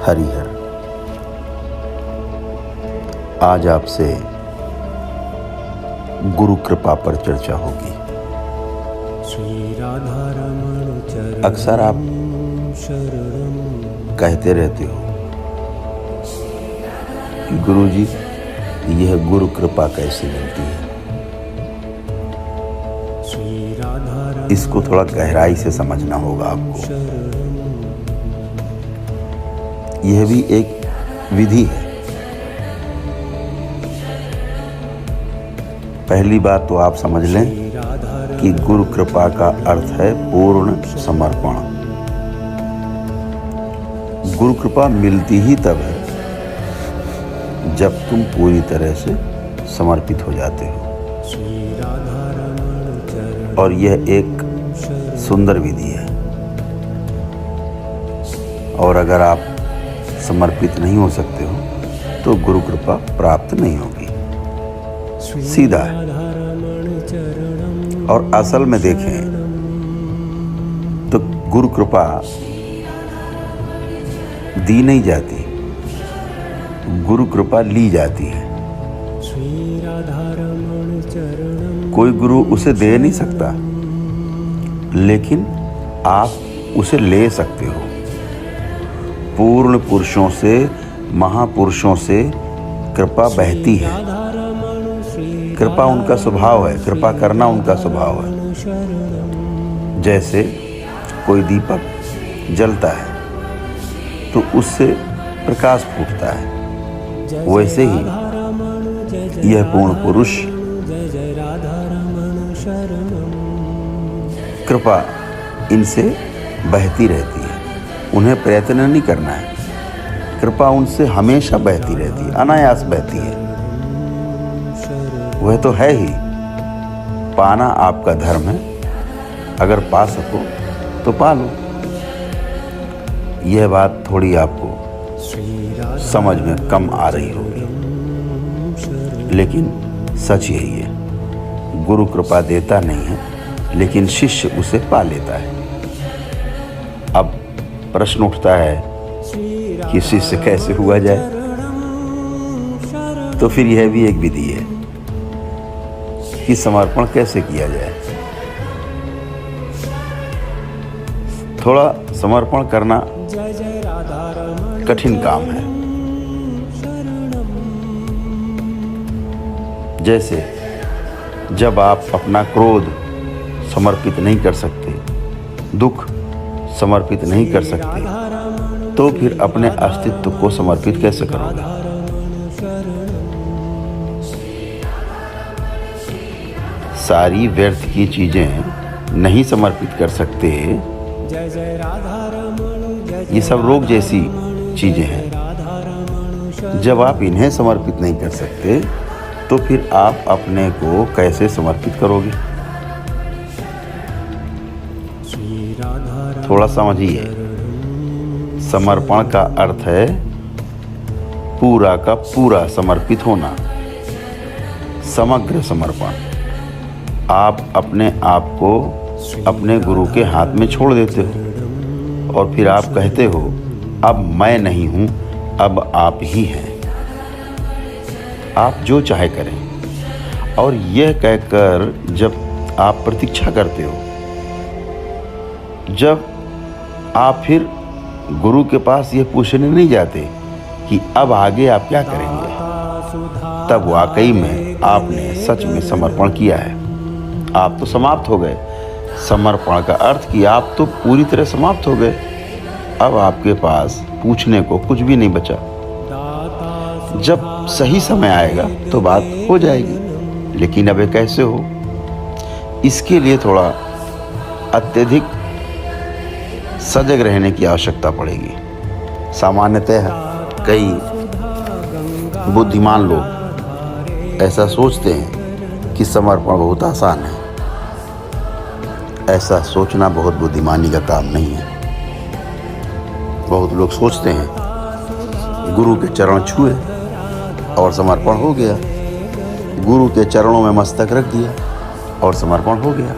हरिहर। आज आपसे गुरु कृपा पर चर्चा होगी। अक्सर आप कहते रहते हो कि गुरुजी यह गुरु कृपा कैसे मिलती है। इसको थोड़ा गहराई से समझना होगा आपको। यह भी एक विधि है। पहली बात तो आप समझ लें कि गुरु कृपा का अर्थ है पूर्ण समर्पण। गुरु कृपा मिलती ही तब है जब तुम पूरी तरह से समर्पित हो जाते हो। और यह एक सुंदर विधि है। और अगर आप समर्पित नहीं हो सकते हो तो गुरु कृपा प्राप्त नहीं होगी। सीधा है। और असल में देखें तो गुरु कृपा दी नहीं जाती, गुरु कृपा ली जाती है। कोई गुरु उसे दे नहीं सकता, लेकिन आप उसे ले सकते हो। पूर्ण पुरुषों से, महापुरुषों से कृपा बहती है। कृपा उनका स्वभाव है, कृपा करना उनका स्वभाव है। जैसे कोई दीपक जलता है तो उससे प्रकाश फूटता है, वैसे ही यह पूर्ण पुरुष कृपा इनसे बहती रहती है। उन्हें प्रयत्न नहीं करना है। कृपा उनसे हमेशा बहती रहती है, अनायास बहती है। वह तो है ही। पाना आपका धर्म है। अगर पा सको तो पा लो। यह बात थोड़ी आपको समझ में कम आ रही होगी, लेकिन सच यही है। गुरु कृपा देता नहीं है, लेकिन शिष्य उसे पा लेता है। अब प्रश्न उठता है कि शिष्य कैसे हुआ जाए। तो फिर यह भी एक विधि है कि समर्पण कैसे किया जाए। थोड़ा समर्पण करना कठिन काम है। जैसे जब आप अपना क्रोध समर्पित नहीं कर सकते, दुख समर्पित नहीं कर सकते, तो फिर अपने अस्तित्व को समर्पित कैसे करोगे। सारी व्यर्थ की चीजें नहीं समर्पित कर सकते। ये सब रोग जैसी चीजें हैं। जब आप इन्हें समर्पित नहीं कर सकते तो फिर आप अपने को कैसे समर्पित करोगे। थोड़ा समझिए। समर्पण का अर्थ है पूरा का पूरा समर्पित होना, समग्र समर्पण। आप अपने आप को अपने गुरु के हाथ में छोड़ देते हो और फिर आप कहते हो, अब मैं नहीं हूं, अब आप ही हैं। आप जो चाहे करें। और यह कहकर जब आप प्रतीक्षा करते हो, जब आप फिर गुरु के पास यह पूछने नहीं जाते कि अब आगे आप क्या करेंगे, तब वाकई में आपने सच में समर्पण किया है। आप तो समाप्त हो गए। समर्पण का अर्थ कि आप तो पूरी तरह समाप्त हो गए। अब आपके पास पूछने को कुछ भी नहीं बचा। जब सही समय आएगा तो बात हो जाएगी, लेकिन अब कैसे हो, इसके लिए थोड़ा अत्यधिक सजग रहने की आवश्यकता पड़ेगी। सामान्यतः कई बुद्धिमान लोग ऐसा सोचते हैं कि समर्पण बहुत आसान है। ऐसा सोचना बहुत बुद्धिमानी का काम नहीं है। बहुत लोग सोचते हैं गुरु के चरण छुए और समर्पण हो गया, गुरु के चरणों में मस्तक रख दिया और समर्पण हो गया।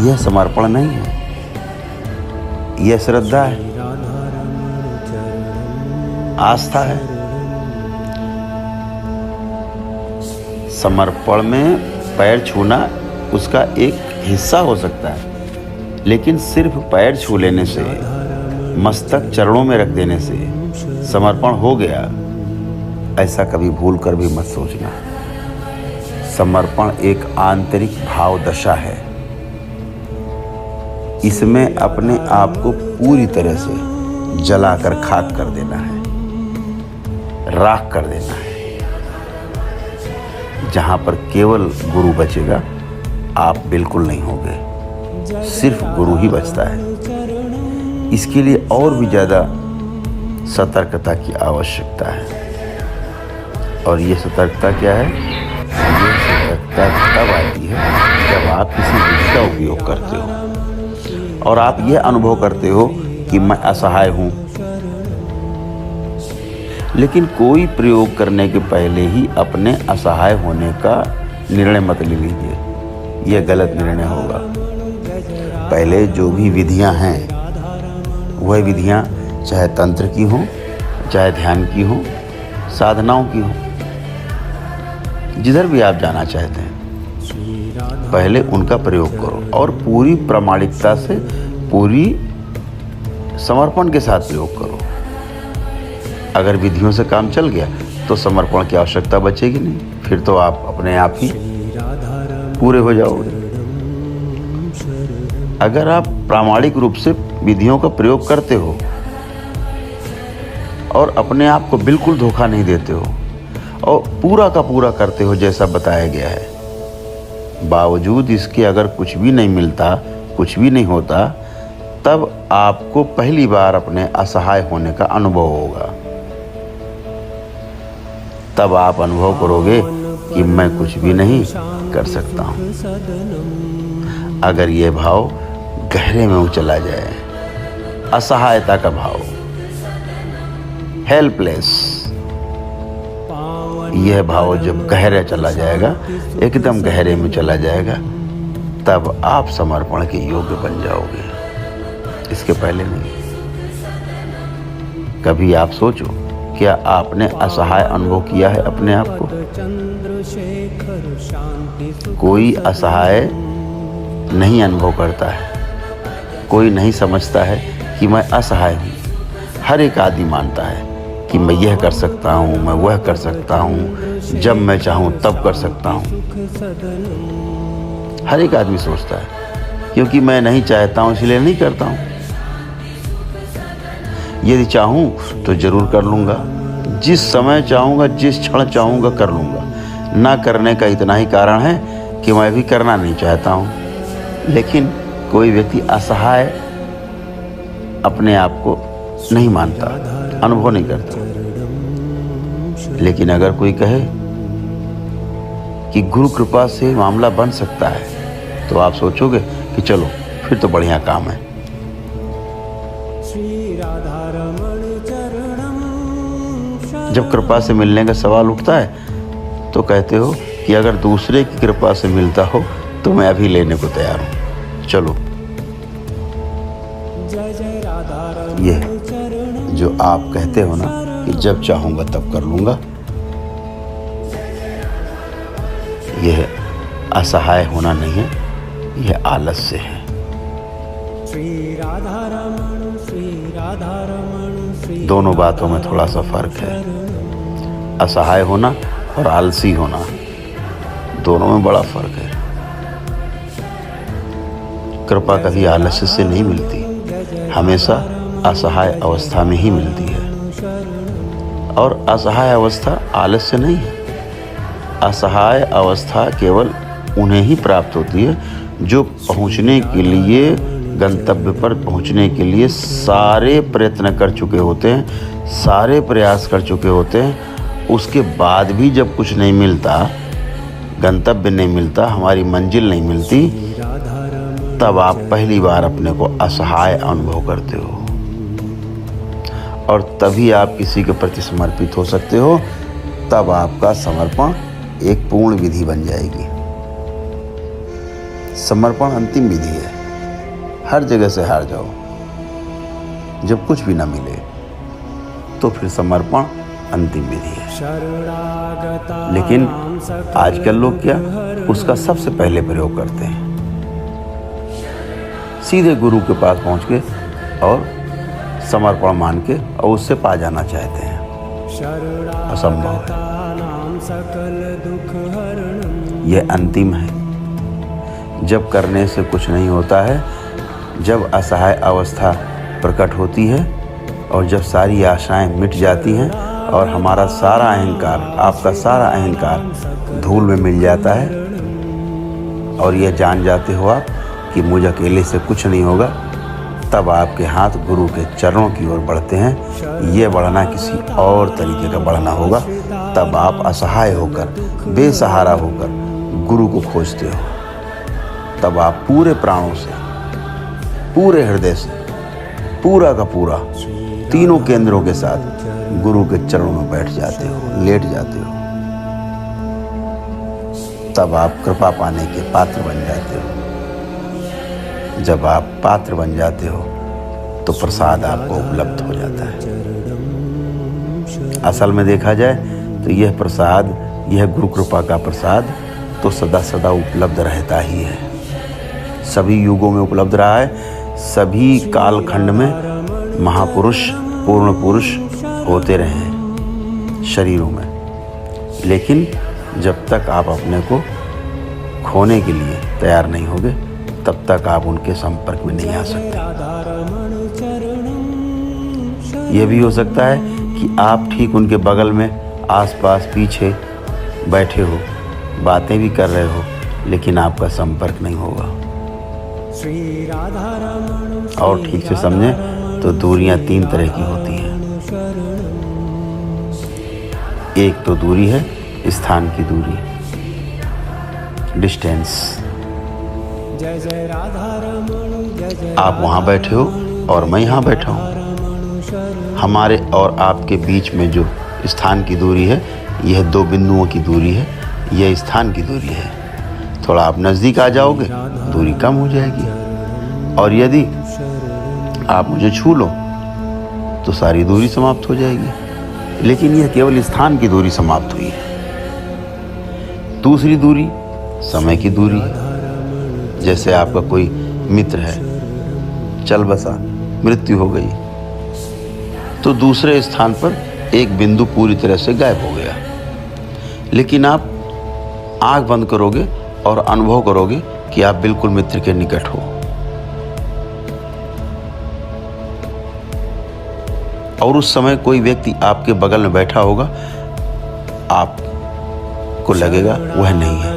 यह समर्पण नहीं है, यह श्रद्धा है। आस्था है। समर्पण में पैर छूना उसका एक हिस्सा हो सकता है, लेकिन सिर्फ पैर छू लेने से, मस्तक चरणों में रख देने से समर्पण हो गया, ऐसा कभी भूल कर भी मत सोचना। समर्पण एक आंतरिक भाव दशा है। इसमें अपने आप को पूरी तरह से जलाकर खाक कर देना है, राख कर देना है। जहां पर केवल गुरु बचेगा, आप बिल्कुल नहीं होगे, सिर्फ गुरु ही बचता है। इसके लिए और भी ज़्यादा सतर्कता की आवश्यकता है। और ये सतर्कता क्या है? ये सतर्कता तब आती है जब आप किसी विधि का उपयोग करते हो और आप ये अनुभव करते हो कि मैं असहाय हूँ। लेकिन कोई प्रयोग करने के पहले ही अपने असहाय होने का निर्णय मत ले लीजिए, यह गलत निर्णय होगा। पहले जो भी विधियाँ हैं, वह विधियाँ चाहे तंत्र की हों, चाहे ध्यान की हों, साधनाओं की हों, जिधर भी आप जाना चाहते हैं, पहले उनका प्रयोग करो और पूरी प्रामाणिकता से, पूरी समर्पण के साथ प्रयोग करो। अगर विधियों से काम चल गया तो समर्पण की आवश्यकता बचेगी नहीं, फिर तो आप अपने आप ही पूरे हो जाओगे। अगर आप प्रामाणिक रूप से विधियों का प्रयोग करते हो और अपने आप को बिल्कुल धोखा नहीं देते हो और पूरा का पूरा करते हो जैसा बताया गया है, बावजूद इसके अगर कुछ भी नहीं मिलता, कुछ भी नहीं होता, तब आपको पहली बार अपने असहाय होने का अनुभव होगा। तब आप अनुभव करोगे कि मैं कुछ भी नहीं कर सकता हूँ। अगर ये भाव गहरे में चला जाए, असहायता का भाव, हेल्पलेस, यह भाव जब गहरे चला जाएगा, एकदम गहरे में चला जाएगा, तब आप समर्पण के योग्य बन जाओगे, इसके पहले नहीं। कभी आप सोचो, क्या आपने असहाय अनुभव किया है अपने आप को? कोई असहाय नहीं अनुभव करता है, कोई नहीं समझता है कि मैं असहाय हूँ। हर एक आदमी मानता है कि मैं यह कर सकता हूँ, मैं वह कर सकता हूँ, जब मैं चाहूँ तब कर सकता हूँ। हर एक आदमी सोचता है, क्योंकि मैं नहीं चाहता हूँ इसलिए नहीं करता हूँ। यदि चाहूँ तो जरूर कर लूँगा, जिस समय चाहूँगा, जिस क्षण चाहूँगा कर लूँगा। ना करने का इतना ही कारण है कि मैं भी करना नहीं चाहता हूँ। लेकिन कोई व्यक्ति असहाय अपने आप को नहीं मानता, अनुभव नहीं करता। लेकिन अगर कोई कहे कि गुरु कृपा से मामला बन सकता है, तो आप सोचोगे कि चलो फिर तो बढ़िया काम है। जब कृपा से मिलने का सवाल उठता है तो कहते हो कि अगर दूसरे की कृपा से मिलता हो तो मैं अभी लेने को तैयार हूँ, चलो। ये जो आप कहते हो ना कि जब चाहूँगा तब कर लूँगा, यह असहाय होना नहीं है, यह आलस्य है। दोनों बातों में थोड़ा सा फर्क है। असहाय होना और आलसी होना, दोनों में बड़ा फर्क है। कृपा कभी आलस्य से नहीं मिलती, हमेशा असहाय अवस्था में ही मिलती है। और असहाय अवस्था आलस्य नहीं है। असहाय अवस्था केवल उन्हें ही प्राप्त होती है जो पहुंचने के लिए, गंतव्य पर पहुंचने के लिए सारे प्रयत्न कर चुके होते हैं, सारे प्रयास कर चुके होते हैं। उसके बाद भी जब कुछ नहीं मिलता, गंतव्य नहीं मिलता, हमारी मंजिल नहीं मिलती, तब आप पहली बार अपने को असहाय अनुभव करते हो। और तभी आप किसी के प्रति समर्पित हो सकते हो, तब आपका समर्पण एक पूर्ण विधि बन जाएगी। समर्पण अंतिम विधि है। हर जगह से हार जाओ, जब कुछ भी ना मिले तो फिर समर्पण अंतिम विधि है। लेकिन आजकल लोग क्या उसका सबसे पहले प्रयोग करते हैं, सीधे गुरु के पास पहुंच के और समर्पण मान के और उससे पा जाना चाहते हैं। असंभव है, यह अंतिम है। जब करने से कुछ नहीं होता है, जब असहाय अवस्था प्रकट होती है और जब सारी आशाएं मिट जाती हैं और हमारा सारा अहंकार, आपका सारा अहंकार धूल में मिल जाता है और यह जान जाते हो आप कि मुझ अकेले से कुछ नहीं होगा, तब आपके हाथ गुरु के चरणों की ओर बढ़ते हैं। ये बढ़ना किसी और तरीके का बढ़ना होगा। तब आप असहाय होकर, बेसहारा होकर गुरु को खोजते हो। तब आप पूरे प्राणों से, पूरे हृदय से, पूरा का पूरा, तीनों केंद्रों के साथ गुरु के चरणों में बैठ जाते हो, लेट जाते हो। तब आप कृपा पाने के पात्र बन जाते हो। जब आप पात्र बन जाते हो तो प्रसाद आपको उपलब्ध हो जाता है। असल में देखा जाए तो यह प्रसाद, यह गुरु कृपा का प्रसाद तो सदा सदा उपलब्ध रहता ही है। सभी युगों में उपलब्ध रहा है, सभी कालखंड में महापुरुष, पूर्ण पुरुष होते रहे हैं शरीरों में। लेकिन जब तक आप अपने को खोने के लिए तैयार नहीं होगे, तब तक आप उनके संपर्क में नहीं आ सकते। यह भी हो सकता है कि आप ठीक उनके बगल में, आसपास, पीछे बैठे हो, बातें भी कर रहे हो, लेकिन आपका संपर्क नहीं होगा। और ठीक से समझें तो दूरियां 3 तरह की होती हैं। एक तो दूरी है स्थान की दूरी, डिस्टेंस। आप वहाँ बैठे हो और मैं यहाँ बैठा हूँ। हमारे और आपके बीच में जो स्थान की दूरी है, यह 2 बिंदुओं की दूरी है, यह स्थान की दूरी है। थोड़ा आप नज़दीक आ जाओगे, दूरी कम हो जाएगी, और यदि आप मुझे छू लो तो सारी दूरी समाप्त हो जाएगी। लेकिन यह केवल स्थान की दूरी समाप्त हुई है। दूसरी दूरी समय की दूरी है। जैसे आपका कोई मित्र है, चल बसा, मृत्यु हो गई, तो दूसरे स्थान पर एक बिंदु पूरी तरह से गायब हो गया। लेकिन आप आंख बंद करोगे और अनुभव करोगे कि आप बिल्कुल मित्र के निकट हो, और उस समय कोई व्यक्ति आपके बगल में बैठा होगा, आपको लगेगा वह नहीं है,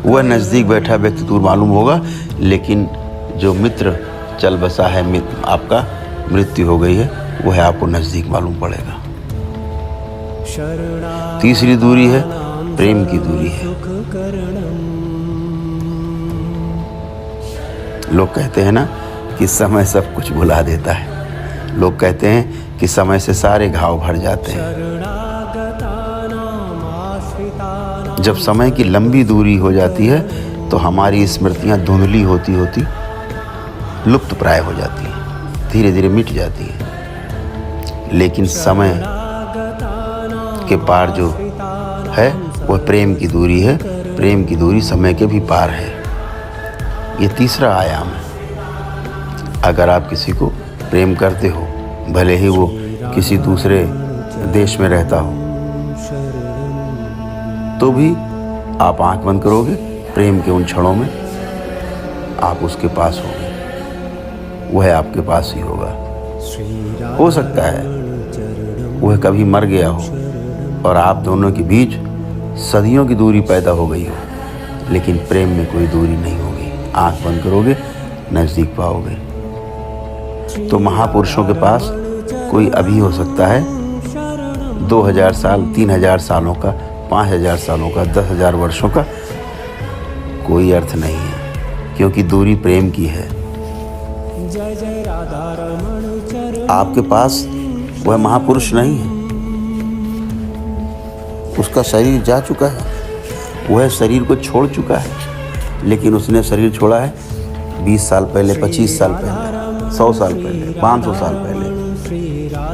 वह नज़दीक बैठा व्यक्ति दूर मालूम होगा। लेकिन जो मित्र चल बसा है, मित्र आपका मृत्यु हो गई है, वह आपको नज़दीक मालूम पड़ेगा। तीसरी दूरी है प्रेम की दूरी है। लोग कहते हैं ना कि समय सब कुछ भुला देता है। लोग कहते हैं कि समय से सारे घाव भर जाते हैं। जब समय की लंबी दूरी हो जाती है तो हमारी स्मृतियां धुंधली होती होती लुप्त प्राय हो जाती हैं, धीरे धीरे मिट जाती हैं। लेकिन समय के पार जो है वह प्रेम की दूरी है। प्रेम की दूरी समय के भी पार है। ये तीसरा आयाम है। अगर आप किसी को प्रेम करते हो, भले ही वो किसी दूसरे देश में रहता हो, तो भी आप आंख बंद करोगे, प्रेम के उन क्षणों में आप उसके पास होगे, वह आपके पास ही होगा। हो सकता है वह कभी मर गया हो और आप दोनों के बीच सदियों की दूरी पैदा हो गई हो, लेकिन प्रेम में कोई दूरी नहीं होगी। आंख बंद करोगे, नज़दीक पाओगे। तो महापुरुषों के पास कोई अभी हो सकता है 2000 साल, 3000 सालों का, 5000 सालों का, 10,000 वर्षों का कोई अर्थ नहीं है, क्योंकि दूरी प्रेम की है। आपके पास वह महापुरुष नहीं है, उसका शरीर जा चुका है, वह शरीर को छोड़ चुका है, लेकिन उसने शरीर छोड़ा है 20 साल पहले, 25 साल पहले, 100 साल पहले, 500 साल पहले।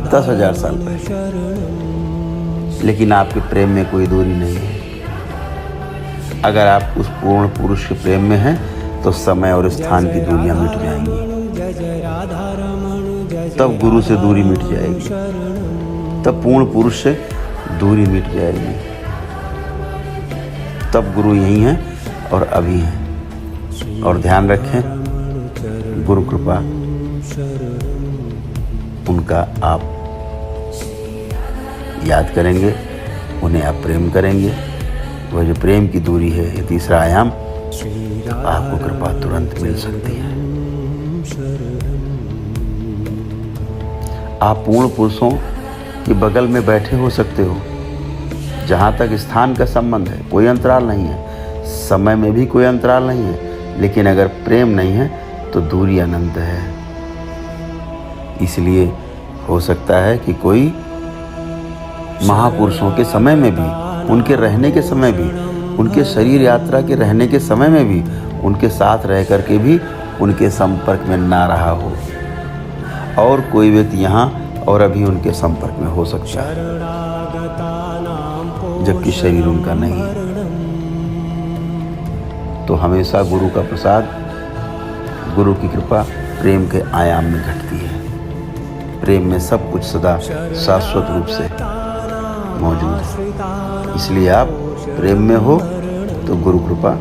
10,000 साल पहले, लेकिन आपके प्रेम में कोई दूरी नहीं है। अगर आप उस पूर्ण पुरुष के प्रेम में हैं तो समय और स्थान की दूरियां मिट जाएंगी। तब गुरु से दूरी मिट जाएगी, तब पूर्ण पुरुष से दूरी मिट जाएगी। तब गुरु यही हैं और अभी हैं। और ध्यान रखें, गुरु कृपा उनका आप याद करेंगे, उन्हें आप प्रेम करेंगे। वह जो प्रेम की दूरी है, ये तीसरा आयाम, आपको कृपा तुरंत मिल सकती है। आप पूर्ण पुरुषों के बगल में बैठे हो सकते हो। जहाँ तक स्थान का संबंध है कोई अंतराल नहीं है, समय में भी कोई अंतराल नहीं है, लेकिन अगर प्रेम नहीं है तो दूरी अनंत है। इसलिए हो सकता है कि कोई महापुरुषों के समय में भी, उनके रहने के समय भी, उनके शरीर यात्रा के रहने के समय में भी, उनके साथ रह करके भी उनके संपर्क में ना रहा हो, और कोई व्यक्ति यहाँ और अभी उनके संपर्क में हो सकता है, जबकि शरीर उनका नहीं है। तो हमेशा गुरु का प्रसाद, गुरु की कृपा प्रेम के आयाम में घटती है। प्रेम में सब कुछ सदा शाश्वत रूप से मौजूद है। इसलिए आप प्रेम में हो तो गुरु कृपा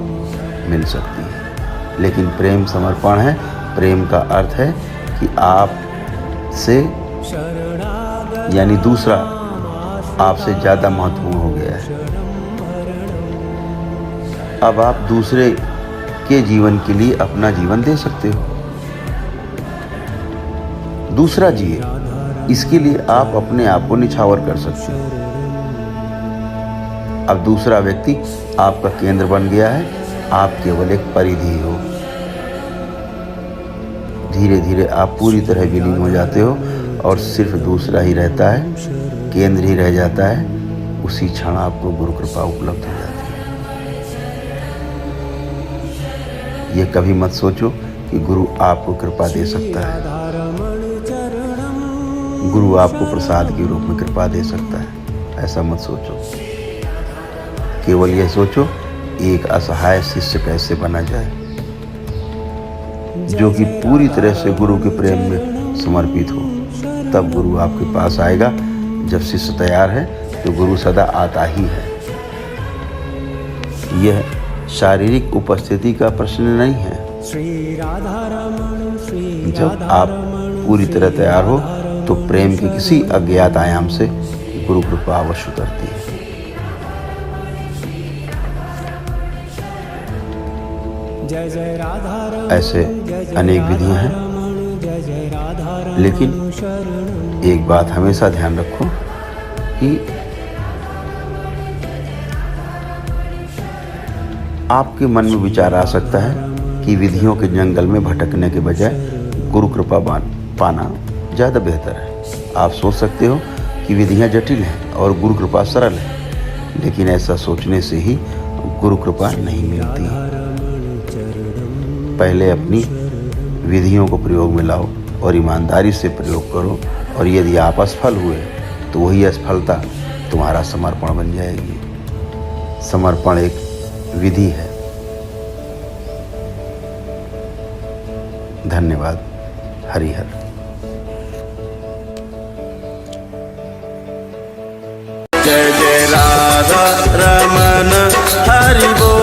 मिल सकती है। लेकिन प्रेम समर्पण है। प्रेम का अर्थ है कि आप से यानी दूसरा आपसे ज़्यादा महत्वपूर्ण हो गया है। अब आप दूसरे के जीवन के लिए अपना जीवन दे सकते हो। दूसरा जिए, इसके लिए आप अपने आप को निछावर कर सकते हो। अब दूसरा व्यक्ति आपका केंद्र बन गया है, आप केवल एक परिधि हो। धीरे धीरे आप पूरी तरह विलीन हो जाते हो और सिर्फ दूसरा ही रहता है, केंद्र ही रह जाता है। उसी क्षण आपको गुरु कृपा उपलब्ध हो जाती है। ये कभी मत सोचो कि गुरु आपको कृपा दे सकता है। गुरु आपको प्रसाद के रूप में कृपा दे सकता है, ऐसा मत सोचो। केवल यह सोचो एक असहाय शिष्य कैसे बना जाए, जो कि पूरी तरह से गुरु के प्रेम में समर्पित हो। तब गुरु आपके पास आएगा। जब शिष्य तैयार है तो गुरु सदा आता ही है। यह शारीरिक उपस्थिति का प्रश्न नहीं है। जब आप पूरी तरह तैयार हो तो प्रेम के किसी अज्ञात आयाम से गुरु कृपा अवश्य उतरती है। ऐसे अनेक विधियां हैं, लेकिन एक बात हमेशा ध्यान रखो कि आपके मन में विचार आ सकता है कि विधियों के जंगल में भटकने के बजाय गुरु कृपा पाना ज़्यादा बेहतर है। आप सोच सकते हो कि विधियां जटिल हैं और गुरु कृपा सरल है, लेकिन ऐसा सोचने से ही गुरु कृपा नहीं मिलती। पहले अपनी विधियों को प्रयोग में लाओ और ईमानदारी से प्रयोग करो, और यदि आप असफल हुए तो वही असफलता तुम्हारा समर्पण बन जाएगी। समर्पण एक विधि है। धन्यवाद। हरिहर। जय जय राधा रमन हरि बोल।